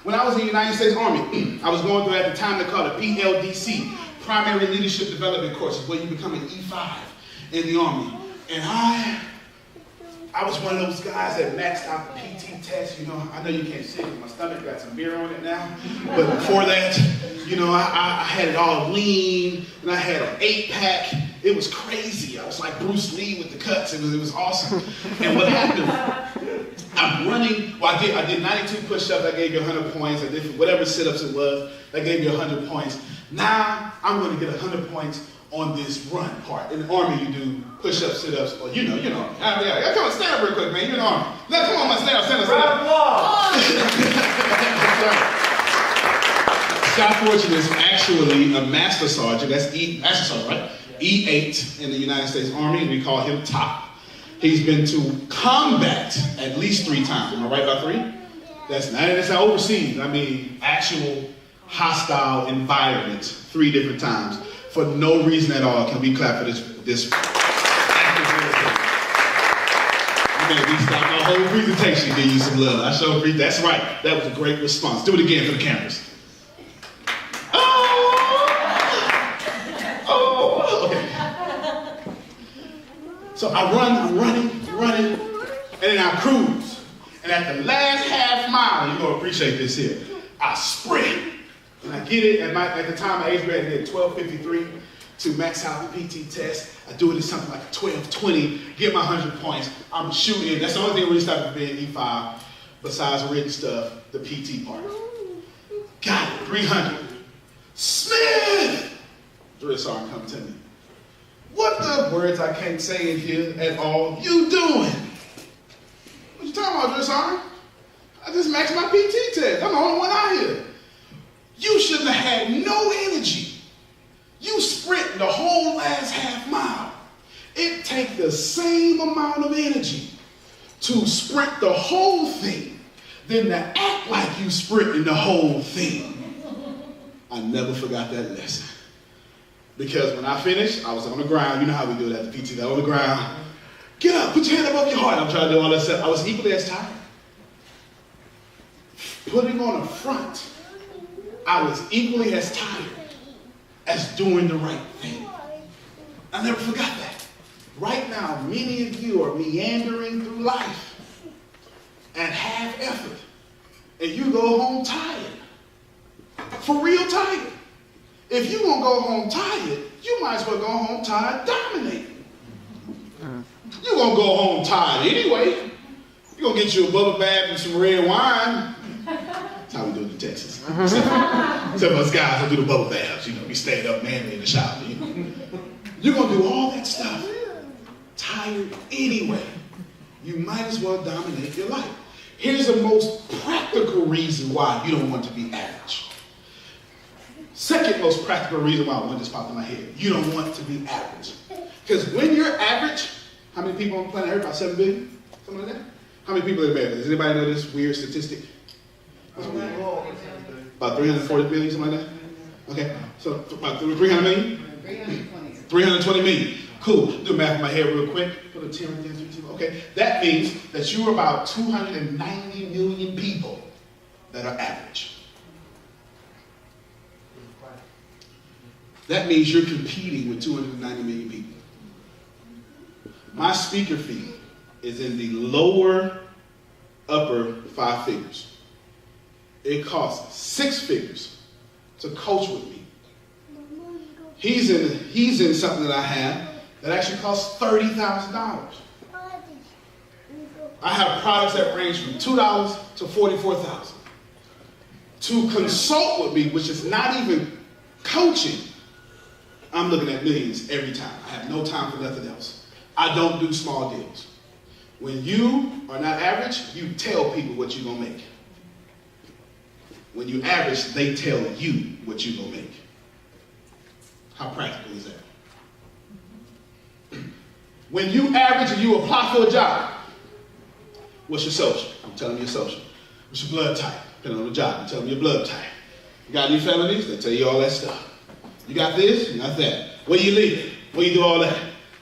When I was in the United States Army, I was going through at the time they called it PLDC, Primary Leadership Development Courses, where you become an E5 in the Army. And I was one of those guys that maxed out the PT test. You know, I know you can't see it. My stomach got some beer on it now. But before that, you know, I had it all lean, and I had an 8-pack. It was crazy. I was like Bruce Lee with the cuts. It was awesome. And what happened I'm running. Well, I did 92 push-ups. I gave you 100 points. I did whatever sit-ups it was. I gave you 100 points. Now I'm going to get 100 points on this run part. In the Army, you do push-ups, sit-ups, or you know. Yeah, come on, stand up real quick, man. You're in the Army. Now, come on, man, stand up. Scott Fortune is actually a master sergeant. That's master sergeant, right? E8 in the United States Army. We call him Top. He's been to combat at least 3 times. Am I right about 3? That's not overseas. I mean, actual hostile environment 3 different times for no reason at all. Can we clap for this active military? You made me stop my whole presentation to give you some love. That's right. That was a great response. Do it again for the cameras. So I'm running, and then I cruise. And at the last half mile, you're gonna appreciate this here, I sprint. And I get it, at the time I 8th grade, I did 12:53 to max out the PT test. I do it in something like 12:20, get my 100 points. I'm shooting. That's the only thing that really stopped me being E5, besides written stuff, the PT part. Got it, 300. Smith! Drill sergeant come to me. What the words I can't say in here at all you doing? What you talking about, Drill sergeant? I just maxed my PT test. I'm the only one out here. You shouldn't have had no energy. You sprint the whole last half mile. It takes the same amount of energy to sprint the whole thing than to act like you sprinting the whole thing. I never forgot that lesson. Because when I finished, I was on the ground. You know how we do it at the PT, on the ground. Get up, put your hand above your heart. I'm trying to do all that stuff. I was equally as tired. Putting on a front, I was equally as tired as doing the right thing. I never forgot that. Right now, many of you are meandering through life at half effort, and you go home tired. For real tired. If you're going to go home tired, you might as well go home tired dominating. You're going to go home tired anyway. You're going to get you a bubble bath and some red wine. That's how we do it in Texas. Except for us guys who do the bubble baths. You know, we stand up manly in the shower. You know. You're going to do all that stuff tired anyway. You might as well dominate your life. Here's the most practical reason why you don't want to be average. Second most practical reason why one just popped in my head. You don't want to be average. Because when you're average, how many people on planet Earth? About 7 billion? Something like that? How many people in America? Does anybody know this weird statistic? About 340 billion, something like that? Okay, so about 300 million? 320 million. Cool. Do the math in my head real quick. Put a 10 right there. Okay, that means that you're about 290 million people that are average. That means you're competing with 290 million people. My speaker fee is in the lower upper 5 figures. It costs 6 figures to coach with me. He's in something that I have that actually costs $30,000. I have products that range from $2 to $44,000. To consult with me, which is not even coaching, I'm looking at millions every time. I have no time for nothing else. I don't do small deals. When you are not average, you tell people what you're going to make. When you average, they tell you what you're going to make. How practical is that? When you average and you apply for a job, what's your social? I'm telling you your social. What's your blood type? Depending on the job, I'm telling you your blood type. You got any felonies? They tell you all that stuff. You got this, you got that. Where you live? Where you do all that?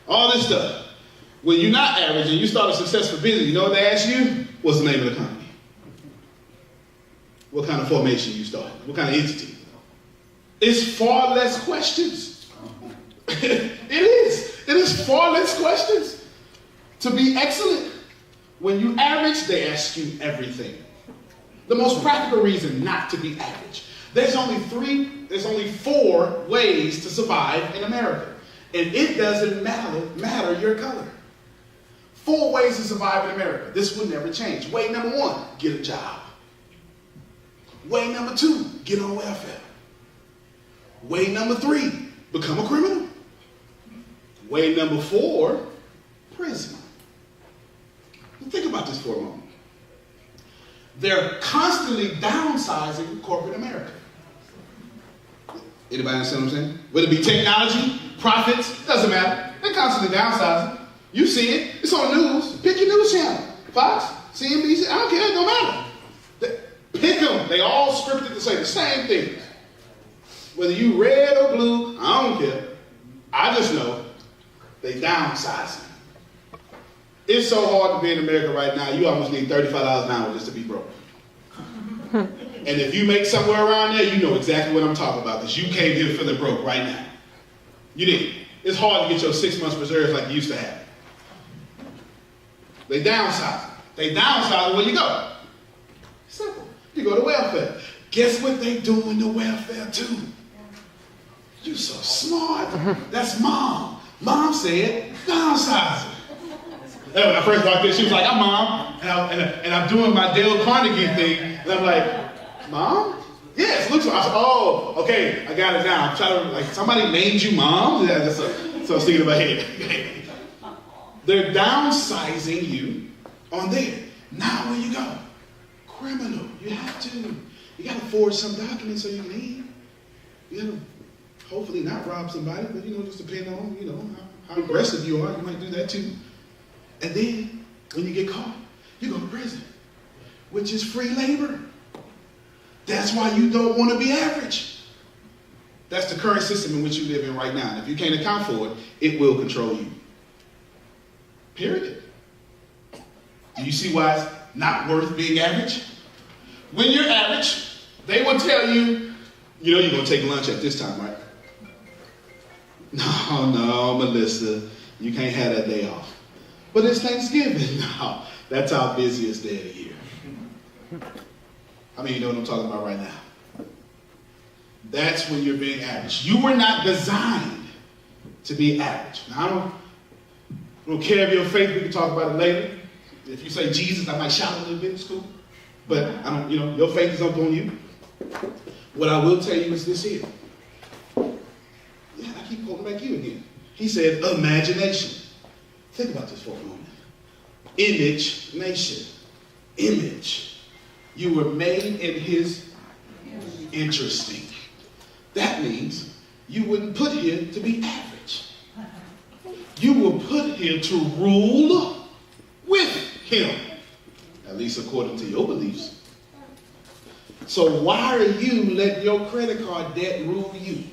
All this stuff. When you're not average and you start a successful business, you know what they ask you? What's the name of the company? What kind of formation you start? What kind of entity? It's far less questions. It is. It is far less questions. To be excellent, when you average, they ask you everything. The most practical reason not to be average. There's only 4 ways to survive in America. And it doesn't matter your color. 4 ways to survive in America. This will never change. Way number 1, get a job. Way number 2, get on welfare. Way number 3, become a criminal. Way number 4, prison. Think about this for a moment. They're constantly downsizing corporate America. Anybody understand what I'm saying? Whether it be technology, profits, doesn't matter. They're constantly downsizing. You see it. It's on the news. Pick your news channel. Fox, CNBC, I don't care. It don't matter. Pick them. They all scripted to say the same things. Whether you red or blue, I don't care. I just know they downsizing. It's so hard to be in America right now, you almost need $35 an hour just to be broke. And if you make somewhere around there, you know exactly what I'm talking about, because you came here feeling broke right now. You did. It's hard to get your 6 months reserves like you used to have. They downsize. They downsize where you go. Simple. You go to welfare. Guess what they do in the welfare too? You so smart. That's mom. Mom said downsizing. And when I first walked in, she was like, I'm mom, and I'm doing my Dale Carnegie thing. And I'm like, mom? Yes, looks like. I said, oh, okay, I got it now. I'm trying to, like, somebody named you mom? Yeah, so I was thinking in my head. They're downsizing you on there. Now where you go? Criminal. You have to. You got to forge some documents so you can leave. You got to hopefully not rob somebody, but, just depending on, how aggressive you are, you might do that too. And then, when you get caught, you go to prison, which is free labor. That's why you don't want to be average. That's the current system in which you live in right now. And if you can't account for it, it will control you. Period. Do you see why it's not worth being average? When you're average, they will tell you, you're going to take lunch at this time, right? No, Melissa, you can't have that day off. But it's Thanksgiving. No, that's our busiest day of the year. I mean, you know what I'm talking about right now. That's when you're being average. You were not designed to be average. Now, I don't care if your faith, we can talk about it later. If you say Jesus, I might shout a little bit in school. But, your faith is up on you. What I will tell you is this here. Yeah, I keep quoting back you again. He said, imagination. Think about this for a moment. Image nation. Image. You were made in his interesting. That means you weren't put here to be average. You were put here to rule with him. At least according to your beliefs. So why are you letting your credit card debt rule you?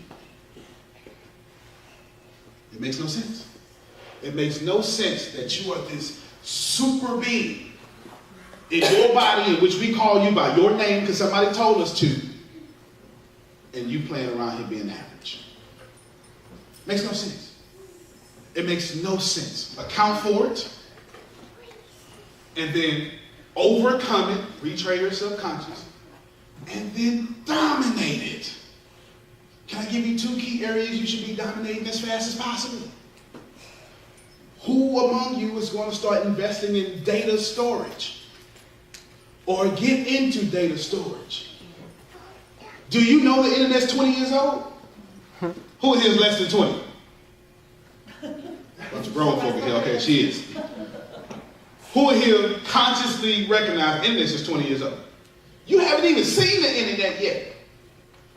It makes no sense. It makes no sense that you are this super being in your body in which we call you by your name because somebody told us to, and you playing around here being average. Makes no sense. It makes no sense. Account for it, and then overcome it, retrain your subconscious, and then dominate it. Can I give you 2 key areas you should be dominating as fast as possible? Who among you is going to start investing in data storage or get into data storage? Do you know the internet's 20 years old? Who is less than 20? Bunch of grown folk here. Okay, she is. Who here consciously recognize the internet is 20 years old? You haven't even seen the internet yet.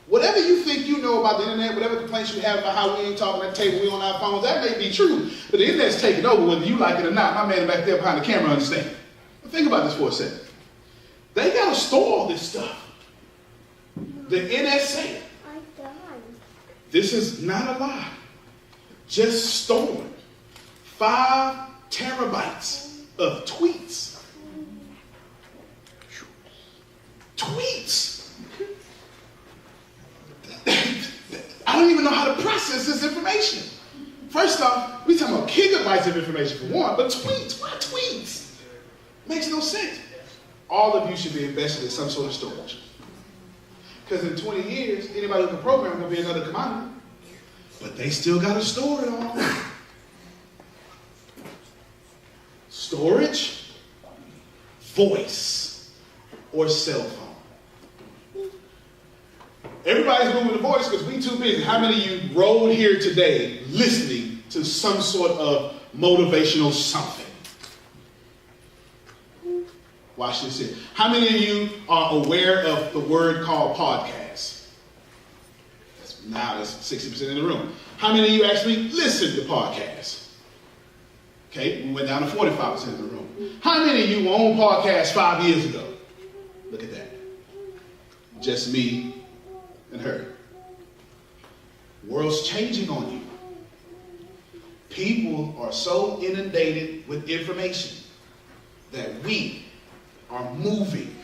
Whatever you think you know about the internet, whatever complaints you have about how we ain't talking at the table, we on our phones, that may be true. But the internet's taking over whether you like it or not. My man back there behind the camera understands. But think about this for a second. They got to store all this stuff. The NSA. This is not a lie. Just stored 5 terabytes of tweets. Tweets. I don't even know how to process this information. First off, we talking about gigabytes of information for one, but tweets, why tweets? Makes no sense. All of you should be invested in some sort of storage. Because in 20 years, anybody who can program will be another commodity. But they still got to store it all. storage, voice, or cell phone. Everybody's moving to voice because we too busy. How many of you rode here today listening to some sort of motivational something? Watch this here. How many of you are aware of the word called podcast? That's 60% in the room. How many of you actually listen to podcasts? Okay, we went down to 45% in the room. How many of you were on podcasts 5 years ago? Look at that. Just me and her. World's changing on you. People are so inundated with information that we are moving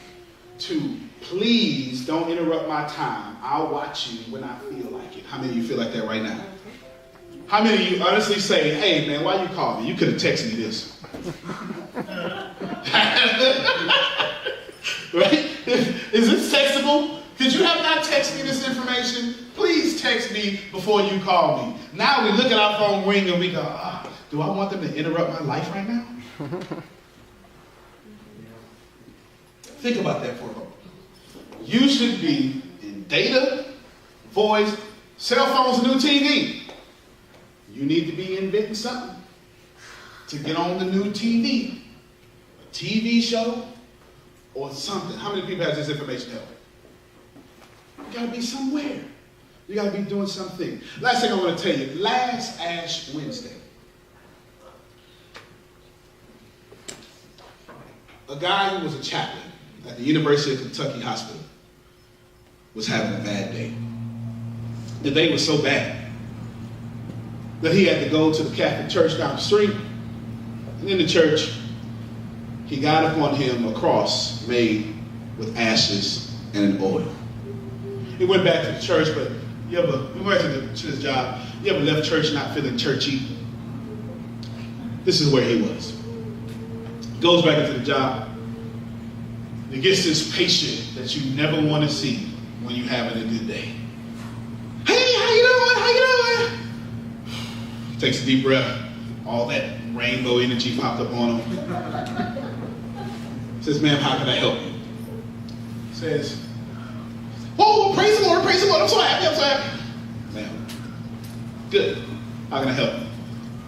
to please don't interrupt my time. I'll watch you when I feel like it. How many of you feel like that right now? How many of you honestly say, hey man, why you call me? You could have texted me this. Right? Is this textable? Could you have not texted me this information? Please text me before you call me. Now we look at our phone ring and we go, do I want them to interrupt my life right now? Think about that for a moment. You should be in data, voice, cell phones, and new TV. You need to be inventing something to get on the new TV. A TV show or something. How many people have this information help? You gotta be somewhere. You gotta be doing something. Last thing I want to tell you, last Ash Wednesday, a guy who was a chaplain at the University of Kentucky Hospital was having a bad day. The day was so bad that he had to go to the Catholic church down the street. And in the church, he got upon him a cross made with ashes and an oil. He went back to the church, but he went to his job. You ever left church not feeling churchy? This is where he was. Goes back into the job. He gets this patient that you never want to see when you're having a good day. Hey, how you doing? How you doing? Takes a deep breath. All that rainbow energy popped up on him. Says, ma'am, how can I help you? Says, oh, praise the Lord, I'm so happy. Ma'am, good. How can I help you?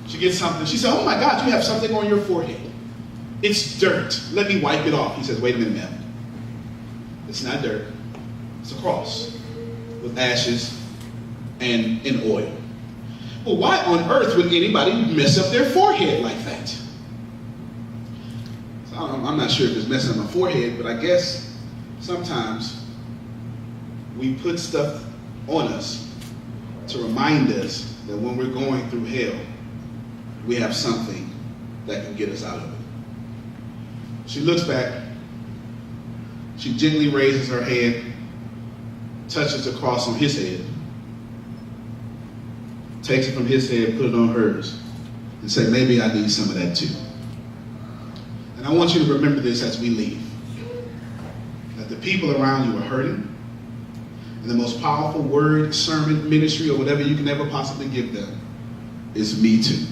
She gets something. She said, oh my God, you have something on your forehead. It's dirt. Let me wipe it off. He says, wait a minute, ma'am. It's not dirt. It's a cross with ashes and an oil. Well, why on earth would anybody mess up their forehead like that? So I'm not sure if it's messing up my forehead, but I guess sometimes we put stuff on us to remind us that when we're going through hell, we have something that can get us out of it. She looks back. She gently raises her head, touches the cross on his head, takes it from his head, put it on hers, and say, maybe I need some of that too. And I want you to remember this as we leave, that the people around you are hurting, and the most powerful word, sermon, ministry, or whatever you can ever possibly give them is me too.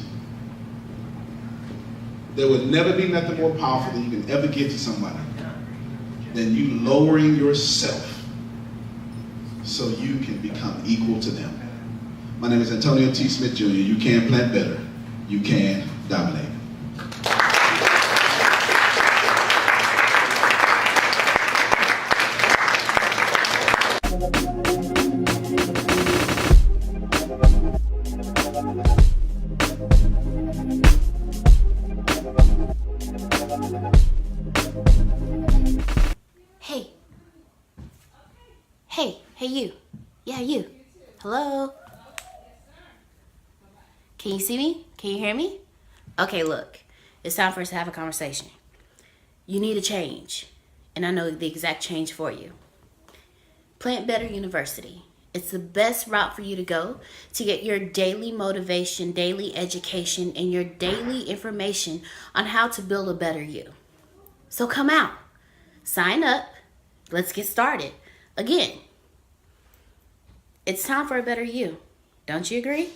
There would never be nothing more powerful that you can ever give to somebody than you lowering yourself so you can become equal to them. My name is Antonio T. Smith Jr. You can plant better. You can dominate. Hey you. Yeah, you. Hello? Can you see me? Can you hear me? Okay, look. It's time for us to have a conversation. You need a change, and I know the exact change for you. Plant Better University. It's the best route for you to go to get your daily motivation, daily education, and your daily information on how to build a better you. So come out. Sign up. Let's get started. Again, it's time for a better you. Don't you agree?